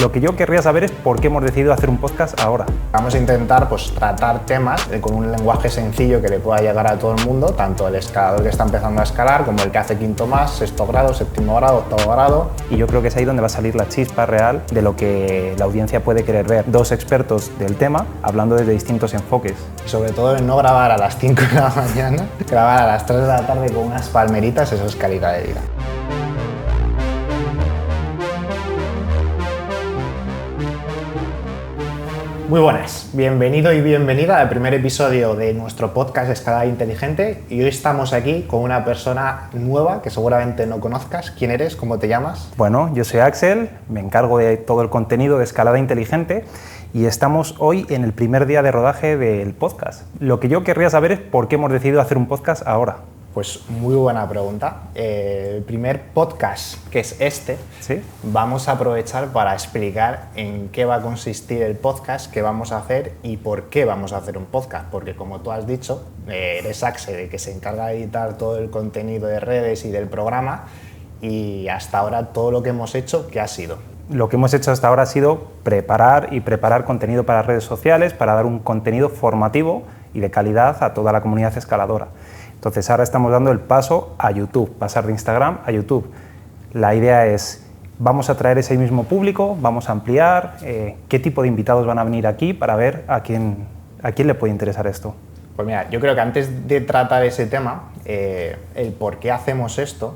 Lo que yo querría saber es por qué hemos decidido hacer un podcast ahora. Vamos a intentar tratar temas con un lenguaje sencillo que le pueda llegar a todo el mundo, tanto el escalador que está empezando a escalar como el que hace quinto más, sexto grado, séptimo grado, octavo grado. Y yo creo que es ahí donde va a salir la chispa real de lo que la audiencia puede querer ver. Dos expertos del tema hablando desde distintos enfoques. Y sobre todo en no grabar a las 5 de la mañana, grabar a las 3 de la tarde con unas palmeritas, eso es calidad de vida. Muy buenas, bienvenido y bienvenida al primer episodio de nuestro podcast Escalada Inteligente y hoy estamos aquí con una persona nueva que seguramente no conozcas. ¿Quién eres? ¿Cómo te llamas? Bueno, yo soy Axel, me encargo de todo el contenido de Escalada Inteligente y estamos hoy en el primer día de rodaje del podcast. Lo que yo querría saber es por qué hemos decidido hacer un podcast ahora. Pues muy buena pregunta. El primer podcast, que es este, ¿Sí? Vamos a aprovechar para explicar en qué va a consistir el podcast, qué vamos a hacer y por qué vamos a hacer un podcast. Porque como tú has dicho, eres Axel, el que se encarga de editar todo el contenido de redes y del programa, y hasta ahora todo lo que hemos hecho, ¿qué ha sido? Lo que hemos hecho hasta ahora ha sido preparar contenido para redes sociales, para dar un contenido formativo y de calidad a toda la comunidad escaladora. Entonces ahora estamos dando el paso a YouTube, pasar de Instagram a YouTube. La idea es, vamos a traer ese mismo público, vamos a ampliar, qué tipo de invitados van a venir aquí para ver a quién le puede interesar esto. Pues mira, yo creo que antes de tratar ese tema, el por qué hacemos esto,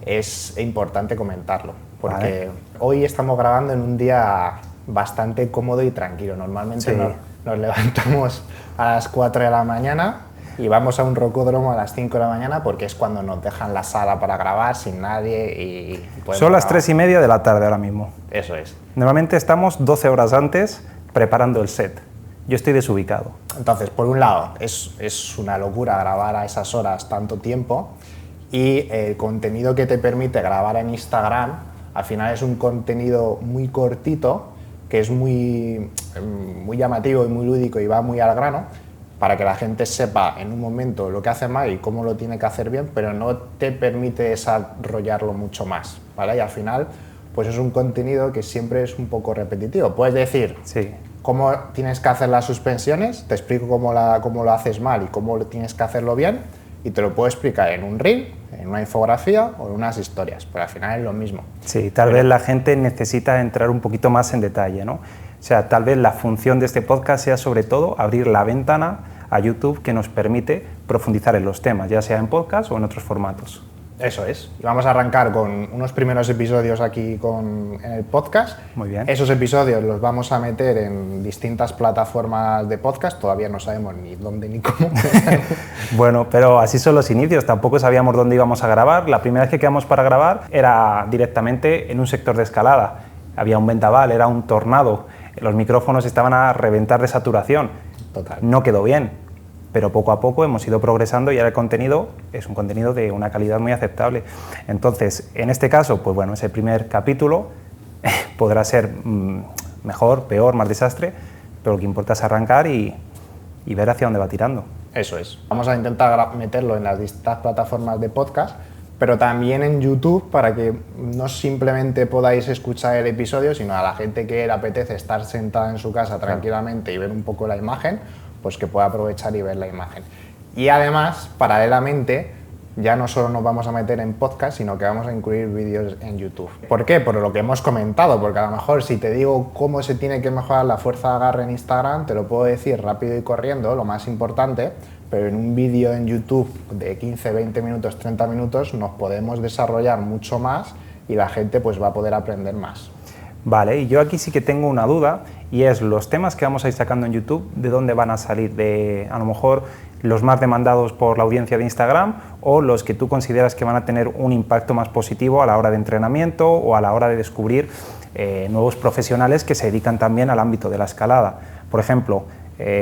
es importante comentarlo. Porque vale. Hoy estamos grabando en un día bastante cómodo y tranquilo. Normalmente Sí. nos levantamos a las 4 de la mañana y vamos a un rocódromo a las 5 de la mañana porque es cuando nos dejan la sala para grabar sin nadie y podemos Son las grabar. 3:30 de la tarde ahora mismo. Eso es. Normalmente estamos 12 horas antes preparando el set. Yo estoy desubicado. Entonces, por un lado, es una locura grabar a esas horas tanto tiempo y el contenido que te permite grabar en Instagram, al final es un contenido muy cortito, que es muy llamativo y muy lúdico y va muy al grano, para que la gente sepa en un momento lo que hace mal y cómo lo tiene que hacer bien, pero no te permite desarrollarlo mucho más, ¿vale? Y al final, pues es un contenido que siempre es un poco repetitivo. Puedes decir Sí. cómo tienes que hacer las suspensiones, te explico cómo lo haces mal y cómo tienes que hacerlo bien, y te lo puedo explicar en un reel, en una infografía o en unas historias, pero al final es lo mismo. Sí, tal vez la gente necesita entrar un poquito más en detalle, ¿no? O sea, tal vez la función de este podcast sea sobre todo abrir la ventana a YouTube que nos permite profundizar en los temas, ya sea en podcast o en otros formatos. Eso es. Y vamos a arrancar con unos primeros episodios aquí en el podcast. Muy bien. Esos episodios los vamos a meter en distintas plataformas de podcast, todavía no sabemos ni dónde ni cómo. Bueno, pero así son los inicios, tampoco sabíamos dónde íbamos a grabar. La primera vez que quedamos para grabar era directamente en un sector de escalada. Había un vendaval, era un tornado, los micrófonos estaban a reventar de saturación. Total. No quedó bien, pero poco a poco hemos ido progresando y ahora el contenido es un contenido de una calidad muy aceptable. Entonces, en este caso, pues bueno, ese primer capítulo podrá ser mejor, peor, más desastre, pero lo que importa es arrancar y ver hacia dónde va tirando. Eso es. Vamos a intentar meterlo en las distintas plataformas de podcast, pero también en YouTube para que no simplemente podáis escuchar el episodio, sino a la gente que le apetece estar sentada en su casa tranquilamente y ver un poco la imagen, pues que pueda aprovechar y ver la imagen. Y además, paralelamente, ya no solo nos vamos a meter en podcast, sino que vamos a incluir vídeos en YouTube. ¿Por qué? Por lo que hemos comentado, porque a lo mejor si te digo cómo se tiene que mejorar la fuerza de agarre en Instagram, te lo puedo decir rápido y corriendo, lo más importante, pero en un vídeo en YouTube de 15, 20 minutos, 30 minutos nos podemos desarrollar mucho más y la gente pues va a poder aprender más. Vale, y yo aquí sí que tengo una duda y es los temas que vamos a ir sacando en YouTube, ¿de dónde van a salir? ¿De a lo mejor los más demandados por la audiencia de Instagram o los que tú consideras que van a tener un impacto más positivo a la hora de entrenamiento o a la hora de descubrir nuevos profesionales que se dedican también al ámbito de la escalada? Por ejemplo,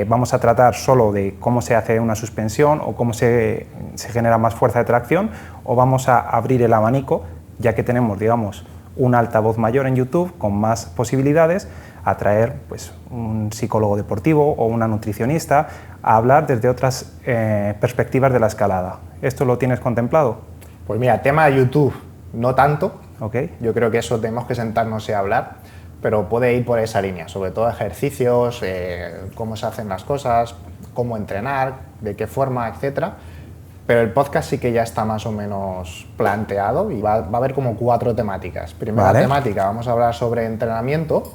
vamos a tratar solo de cómo se hace una suspensión o cómo se genera más fuerza de tracción, o vamos a abrir el abanico, ya que tenemos, digamos, un altavoz mayor en YouTube con más posibilidades, a traer pues, un psicólogo deportivo o una nutricionista a hablar desde otras perspectivas de la escalada. ¿Esto lo tienes contemplado? Pues mira, tema de YouTube, no tanto. Okay. Yo creo que eso tenemos que sentarnos y hablar, pero puede ir por esa línea, sobre todo ejercicios, cómo se hacen las cosas, cómo entrenar, de qué forma, etcétera. Pero el podcast sí que ya está más o menos planteado y va a haber como 4 temáticas. Primera temática, vamos a hablar sobre entrenamiento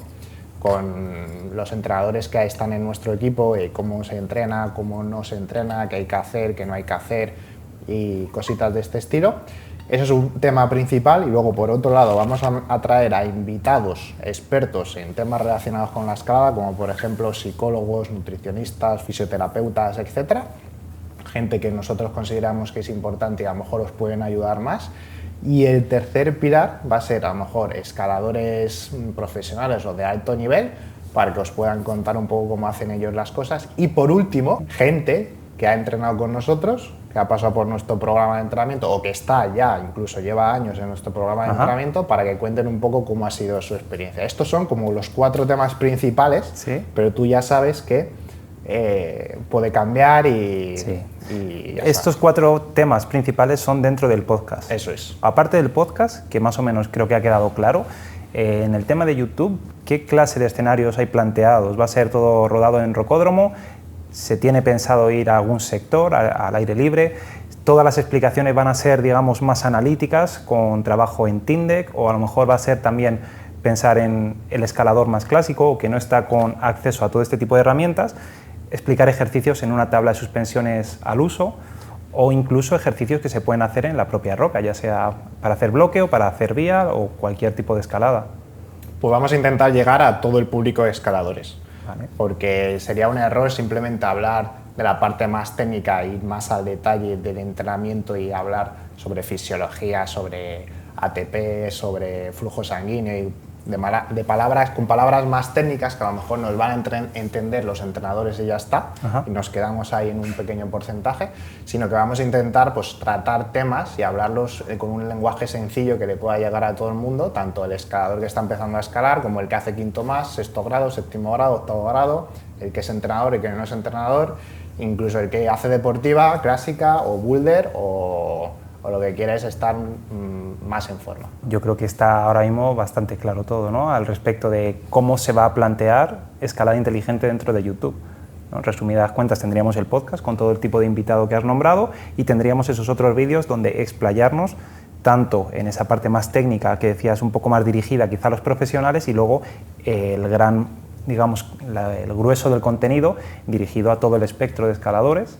con los entrenadores que están en nuestro equipo, cómo se entrena, cómo no se entrena, qué hay que hacer, qué no hay que hacer y cositas de este estilo. Ese es un tema principal y luego por otro lado vamos a traer a invitados expertos en temas relacionados con la escalada, como por ejemplo psicólogos, nutricionistas, fisioterapeutas, etcétera. Gente que nosotros consideramos que es importante y a lo mejor os pueden ayudar más. Y el tercer pilar va a ser a lo mejor escaladores profesionales o de alto nivel para que os puedan contar un poco cómo hacen ellos las cosas. Y por último, gente que ha entrenado con nosotros, que ha pasado por nuestro programa de entrenamiento o que está ya, incluso lleva años en nuestro programa de entrenamiento, para que cuenten un poco cómo ha sido su experiencia. Estos son como los 4 temas principales, ¿sí? Pero tú ya sabes que puede cambiar y... Sí. Estos 4 temas principales son dentro del podcast. Eso es. Aparte del podcast, que más o menos creo que ha quedado claro, en el tema de YouTube, ¿qué clase de escenarios hay planteados? ¿Va a ser todo rodado en rocódromo? ¿Se tiene pensado ir a algún sector, al aire libre? ¿Todas las explicaciones van a ser, digamos, más analíticas, con trabajo en Tyndek? ¿O a lo mejor va a ser también pensar en el escalador más clásico, o que no está con acceso a todo este tipo de herramientas, explicar ejercicios en una tabla de suspensiones al uso, o incluso ejercicios que se pueden hacer en la propia roca, ya sea para hacer bloque o para hacer vía o cualquier tipo de escalada? Pues vamos a intentar llegar a todo el público de escaladores. Vale. Porque sería un error simplemente hablar de la parte más técnica, ir más al detalle del entrenamiento y hablar sobre fisiología, sobre ATP, sobre flujo sanguíneo y con palabras más técnicas que a lo mejor nos van a entender los entrenadores y ya está. Ajá. Y nos quedamos ahí en un pequeño porcentaje, sino que vamos a intentar pues tratar temas y hablarlos con un lenguaje sencillo que le pueda llegar a todo el mundo, tanto el escalador que está empezando a escalar como el que hace quinto más, sexto grado, séptimo grado, octavo grado, el que es entrenador y el que no es entrenador, incluso el que hace deportiva, clásica o boulder o lo que quiera es estar más en forma. Yo creo que está ahora mismo bastante claro todo, ¿no?, al respecto de cómo se va a plantear escalada inteligente dentro de YouTube, ¿no? En resumidas cuentas, tendríamos el podcast con todo el tipo de invitado que has nombrado y tendríamos esos otros vídeos donde explayarnos tanto en esa parte más técnica que decías, un poco más dirigida quizá a los profesionales, y luego el gran, digamos, el grueso del contenido dirigido a todo el espectro de escaladores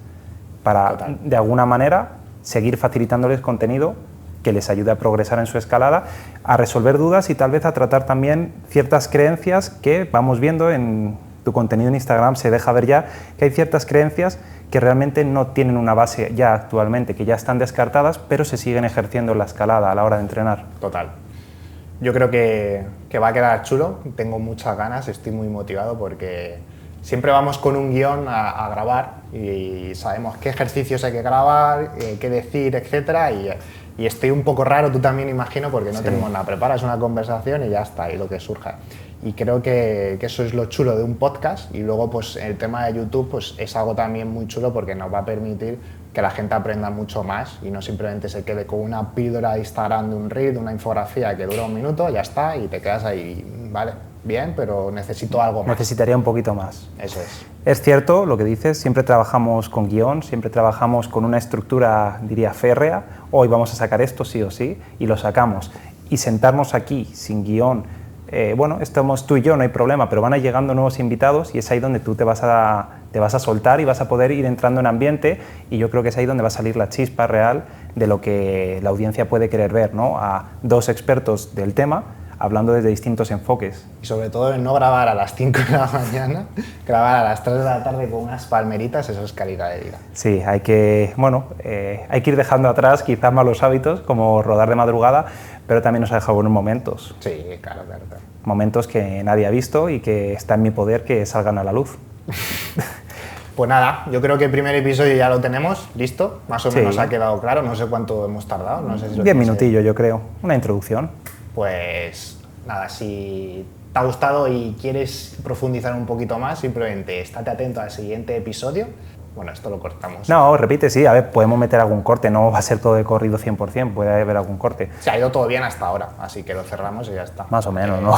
para, de alguna manera, seguir facilitándoles contenido que les ayude a progresar en su escalada, a resolver dudas y tal vez a tratar también ciertas creencias que vamos viendo en tu contenido en Instagram. Se deja ver ya que hay ciertas creencias que realmente no tienen una base ya actualmente, que ya están descartadas, pero se siguen ejerciendo en la escalada a la hora de entrenar. Total. Yo creo que va a quedar chulo, tengo muchas ganas, estoy muy motivado porque siempre vamos con un guión a grabar y sabemos qué ejercicios hay que grabar, qué decir, etcétera, y estoy un poco raro, tú también imagino, porque no tenemos nada, preparas una conversación y ya está, y lo que surja. Y creo que eso es lo chulo de un podcast, y luego pues el tema de YouTube pues es algo también muy chulo porque nos va a permitir que la gente aprenda mucho más y no simplemente se quede con una píldora de Instagram, de un reel, de una infografía que dura un minuto, ya está, y te quedas ahí, vale, bien, pero necesito algo más. Necesitaría un poquito más. Eso es. Es cierto lo que dices, siempre trabajamos con guión, siempre trabajamos con una estructura, diría, férrea. Hoy vamos a sacar esto sí o sí, y lo sacamos. Y sentarnos aquí sin guión, bueno, estamos tú y yo, no hay problema, pero van a llegando nuevos invitados y es ahí donde tú te vas a soltar y vas a poder ir entrando en ambiente, y yo creo que es ahí donde va a salir la chispa real de lo que la audiencia puede querer ver, ¿no? A dos expertos del tema hablando desde distintos enfoques. Y sobre todo en no grabar a las 5 de la mañana, grabar a las 3 de la tarde con unas palmeritas, eso es calidad de vida. Sí, hay que ir dejando atrás quizás malos hábitos, como rodar de madrugada, pero también nos ha dejado buenos momentos. Sí, claro. Momentos que nadie ha visto y que está en mi poder que salgan a la luz. Pues nada, yo creo que el primer episodio ya lo tenemos, listo, más o menos ha quedado claro, no sé cuánto hemos tardado, no sé si 10 minutillos yo creo, una introducción. Pues nada, si te ha gustado y quieres profundizar un poquito más, simplemente estate atento al siguiente episodio. Bueno, esto lo cortamos. No, repite, sí, a ver, podemos meter algún corte, no va a ser todo de corrido 100%, puede haber algún corte. Se ha ido todo bien hasta ahora, así que lo cerramos y ya está. Más o menos, ¿no?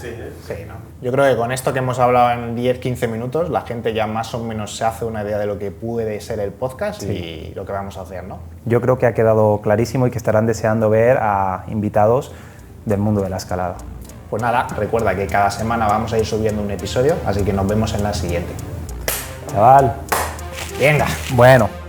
Sí, ¿eh? Sí, ¿no? Yo creo que con esto que hemos hablado en 10-15 minutos, la gente ya más o menos se hace una idea de lo que puede ser el podcast y lo que vamos a hacer, ¿no? Yo creo que ha quedado clarísimo y que estarán deseando ver a invitados del mundo de la escalada. Pues nada, recuerda que cada semana vamos a ir subiendo un episodio, así que nos vemos en la siguiente. Chaval. Venga. Bueno.